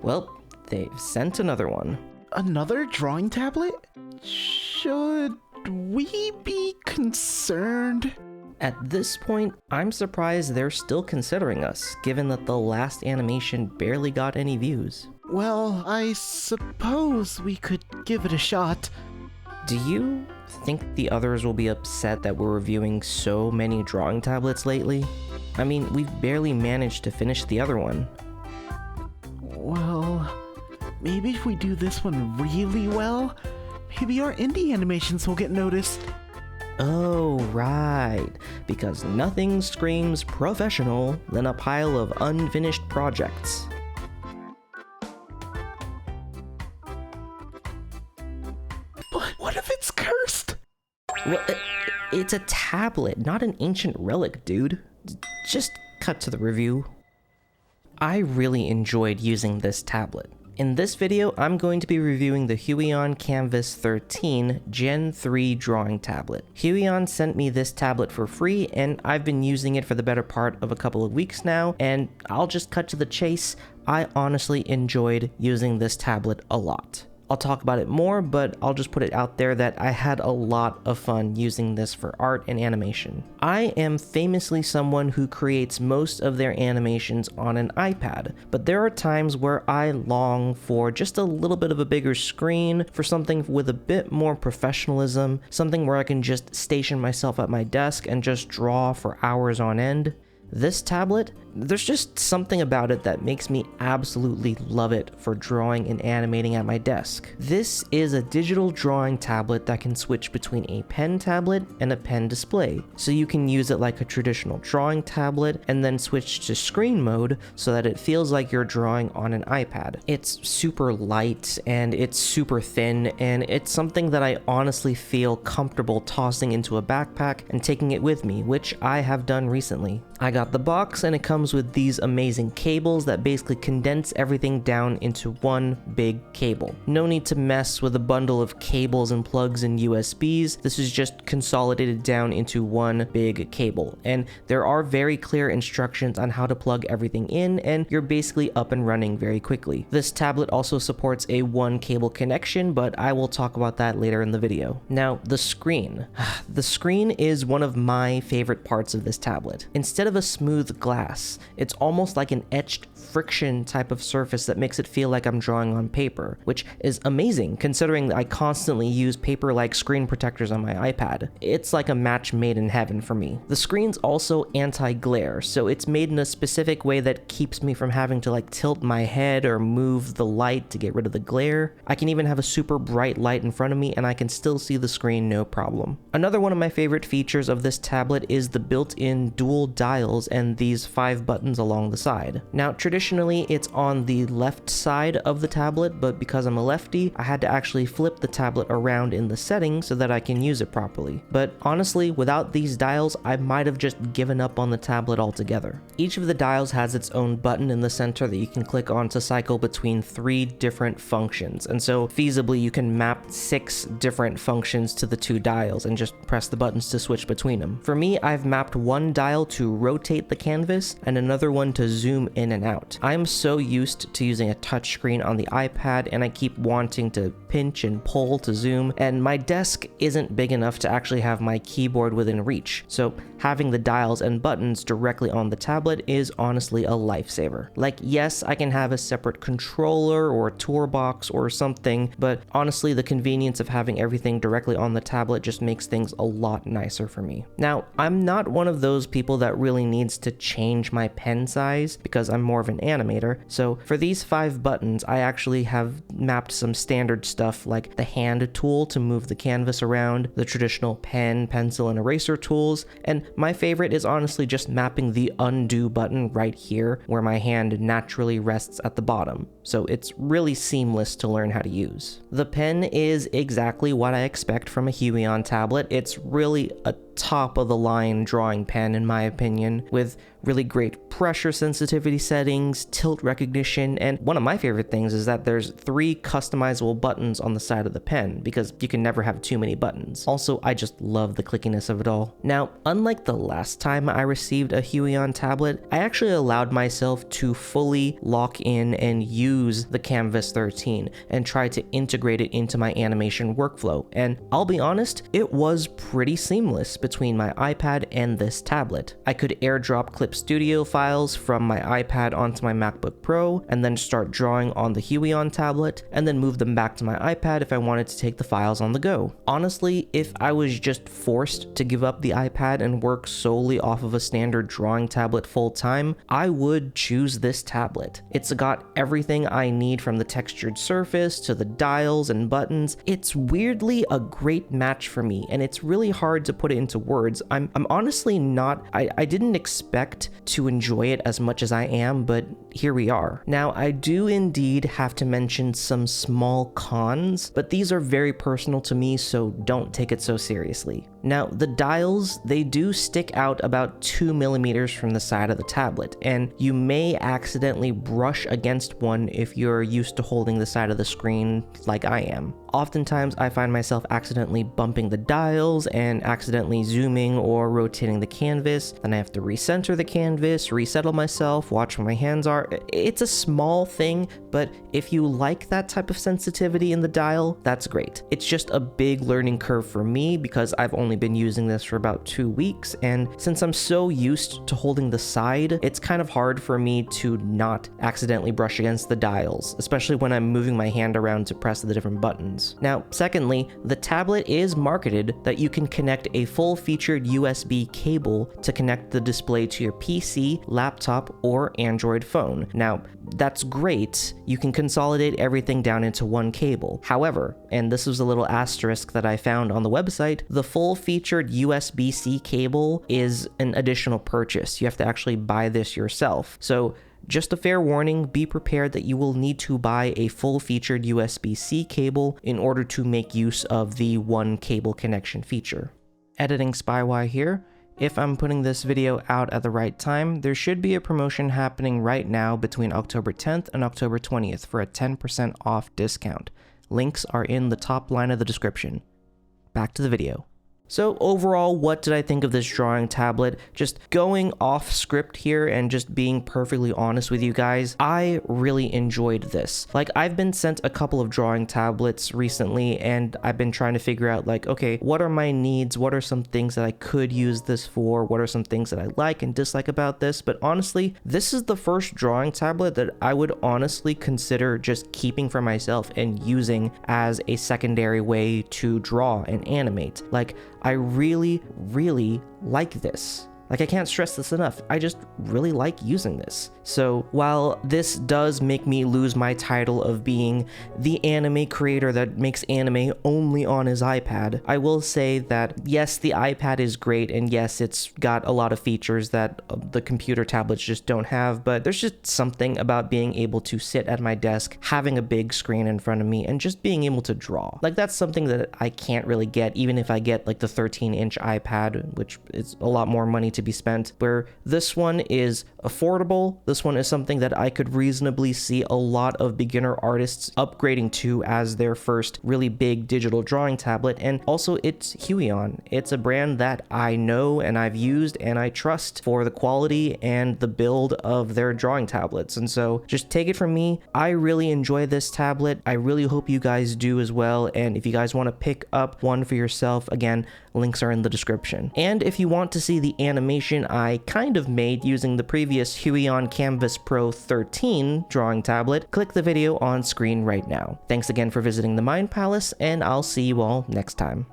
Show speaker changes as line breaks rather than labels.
Well, they've sent another one.
Another drawing tablet? Should we be concerned?
At this point, I'm surprised they're still considering us, given that the last animation barely got any views.
Well, I suppose we could give it a shot.
Do you think the others will be upset that we're reviewing so many drawing tablets lately? I mean, we've barely managed to finish the other one.
Well, maybe if we do this one really well, maybe our indie animations will get noticed.
Oh, right. Because nothing screams professional than a pile of unfinished projects.
But what if it's cursed?
Well, it's a tablet, not an ancient relic, dude. Just cut to the review. I really enjoyed using this tablet. In this video, I'm going to be reviewing the Huion Kamvas 13 Gen 3 drawing tablet. Huion sent me this tablet for free, and I've been using it for the better part of a couple of weeks now, and I'll just cut to the chase. I honestly enjoyed using this tablet a lot. I'll talk about it more, but I'll just put it out there that I had a lot of fun using this for art and animation. I am famously someone who creates most of their animations on an iPad, but there are times where I long for just a little bit of a bigger screen, for something with a bit more professionalism, something where I can just station myself at my desk and just draw for hours on end. This tablet, there's just something about it that makes me absolutely love it for drawing and animating at my desk. This is a digital drawing tablet that can switch between a pen tablet and a pen display, so you can use it like a traditional drawing tablet and then switch to screen mode so that it feels like you're drawing on an iPad. It's super light and it's super thin, and it's something that I honestly feel comfortable tossing into a backpack and taking it with me, which I have done recently. I got the box and it comes with these amazing cables that basically condense everything down into one big cable. No need to mess with a bundle of cables and plugs and USBs. This is just consolidated down into one big cable. And there are very clear instructions on how to plug everything in, and you're basically up and running very quickly. This tablet also supports a one cable connection, but I will talk about that later in the video. Now, the screen. The screen is one of my favorite parts of this tablet. Instead of a smooth glass, it's almost like an etched friction type of surface that makes it feel like I'm drawing on paper, which is amazing considering I constantly use paper-like screen protectors on my iPad. It's like a match made in heaven for me. The screen's also anti-glare, so it's made in a specific way that keeps me from having to like tilt my head or move the light to get rid of the glare. I can even have a super bright light in front of me and I can still see the screen no problem. Another one of my favorite features of this tablet is the built-in dual dials and these 5 buttons along the side. Now, traditionally it's on the left side of the tablet, but because I'm a lefty, I had to actually flip the tablet around in the settings so that I can use it properly. But honestly, without these dials, I might have just given up on the tablet altogether. Each of the dials has its own button in the center that you can click on to cycle between 3 different functions, and so feasibly you can map 6 different functions to the 2 dials and just press the buttons to switch between them. For me, I've mapped one dial to rotate the canvas and another one to zoom in and out. I'm so used to using a touchscreen on the iPad and I keep wanting to pinch and pull to zoom, and my desk isn't big enough to actually have my keyboard within reach, so having the dials and buttons directly on the tablet is honestly a lifesaver. Like, yes, I can have a separate controller or a toolbox or something, but honestly the convenience of having everything directly on the tablet just makes things a lot nicer for me. Now, I'm not one of those people that really needs to change my pen size because I'm more of an animator, so for these 5 buttons I actually have mapped some standard stuff like the hand tool to move the canvas around, the traditional pen, pencil, and eraser tools, and my favorite is honestly just mapping the undo button right here where my hand naturally rests at the bottom, so it's really seamless to learn how to use. The pen is exactly what I expect from a Huion tablet. It's really a top of the line drawing pen in my opinion, with really great pressure sensitivity settings, tilt recognition, and one of my favorite things is that there's 3 customizable buttons on the side of the pen, because you can never have too many buttons. Also, I just love the clickiness of it all. Now, unlike the last time I received a Huion tablet, I actually allowed myself to fully lock in and use the Kamvas 13 and try to integrate it into my animation workflow, and I'll be honest, it was pretty seamless between my iPad and this tablet. I could airdrop Clip Studio files from my iPad onto my MacBook Pro, and then start drawing on the Huion tablet, and then move them back to my iPad if I wanted to take the files on the go. Honestly, if I was just forced to give up the iPad and work solely off of a standard drawing tablet full time, I would choose this tablet. It's got everything I need, from the textured surface to the dials and buttons. It's weirdly a great match for me, and it's really hard to put it into words. I'm honestly not, I didn't expect to enjoy it as much as I am, but here we are. Now, I do indeed have to mention some small cons, but these are very personal to me, so don't take it so seriously. Now, the dials, they do stick out about 2 millimeters from the side of the tablet, and you may accidentally brush against one if you're used to holding the side of the screen like I am. Oftentimes, I find myself accidentally bumping the dials and accidentally zooming or rotating the canvas. Then I have to recenter the canvas, resettle myself, watch where my hands are. It's a small thing, but if you like that type of sensitivity in the dial, that's great. It's just a big learning curve for me because I've only been using this for about 2 weeks, and since I'm so used to holding the side, it's kind of hard for me to not accidentally brush against the dials, especially when I'm moving my hand around to press the different buttons. Now, secondly, the tablet is marketed that you can connect a full-featured USB cable to connect the display to your PC, laptop, or Android phone. Now, that's great. You can consolidate everything down into one cable. However, and this was a little asterisk that I found on the website, the full-featured USB-C cable is an additional purchase. You have to actually buy this yourself. So, just a fair warning, be prepared that you will need to buy a full-featured USB-C cable in order to make use of the one cable connection feature. Editing Spywi here. If I'm putting this video out at the right time, there should be a promotion happening right now between October 10th and October 20th for a 10% off discount. Links are in the top line of the description. Back to the video. So overall, what did I think of this drawing tablet? Just going off script here and just being perfectly honest with you guys, I really enjoyed this. Like, I've been sent a couple of drawing tablets recently, and I've been trying to figure out, like, okay, what are my needs? What are some things that I could use this for? What are some things that I like and dislike about this? But honestly, this is the first drawing tablet that I would honestly consider just keeping for myself and using as a secondary way to draw and animate. Like, I really, really like this. Like, I can't stress this enough. I just really like using this. So while this does make me lose my title of being the anime creator that makes anime only on his iPad, I will say that yes, the iPad is great, and yes, it's got a lot of features that the computer tablets just don't have, but there's just something about being able to sit at my desk, having a big screen in front of me, and just being able to draw. Like, that's something that I can't really get, even if I get like the 13-inch iPad, which is a lot more money to be spent, where this one is affordable. This one is something that I could reasonably see a lot of beginner artists upgrading to as their first really big digital drawing tablet, and also it's Huion. It's a brand that I know and I've used and I trust for the quality and the build of their drawing tablets, and so just take it from me, I really enjoy this tablet. I really hope you guys do as well, and if you guys want to pick up one for yourself, again, links are in the description. And if you want to see the animation I kind of made using the previous Huion Kamvas Pro 13 drawing tablet, click the video on screen right now. Thanks again for visiting the Mind Palace, and I'll see you all next time.